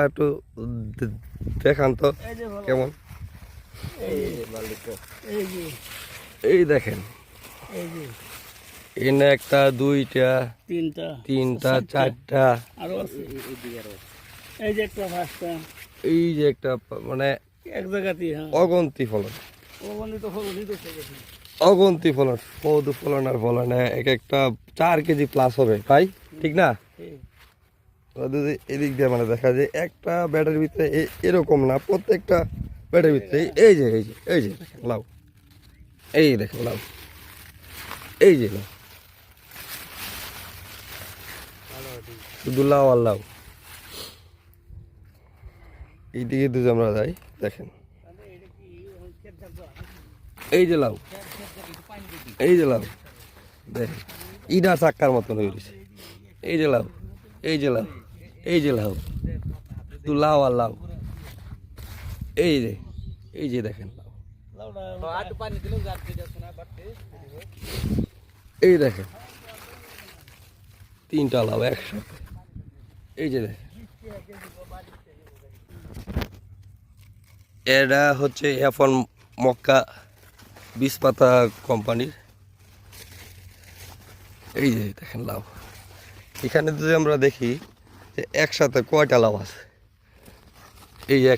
একটু দেখান তো কেমন। এই দেখেন, এনে একটা, দুইটা, তিনটা, চারটা, এই যে একটা, মানে এক জায়গাতে অগন্তি ফলন, অগন্তি ফলন, মধু ফলন আর ফলন এক একটা 4 কেজি প্লাস হবে ভাই, ঠিক না? যদি এদিক দিয়ে মানে দেখা যায় একটা ব্যাটের ভিতরে এরকম না, প্রত্যেকটা ব্যাটের ভিতরে এই যে এই যে এই যে দেখেন লাউ, এই দেখেন লাউ, এই যে লাউ, শুধু লাউ আর লাউ। এইদিকে যদি আমরা যাই দেখেন, এই যে লাউ, এই যে লাউ দেখেন, ইডা চাক্কার মতন হয়ে গেছে। এই যে লাউ, এই যে লাউ, এই যে লাউ, শুধু লাউ আর লাউ, এই যে, এই যে দেখেন লাউ, এই দেখেন 3টা লাউ একসাথে, এই যে দেখেন। এটা হচ্ছে এখন মক্কা বীজ পাতা কোম্পানির। এই যে দেখেন লাউ, এখানে যদি আমরা দেখি যে একসাথে কয়টা লাউ আছে, এই 1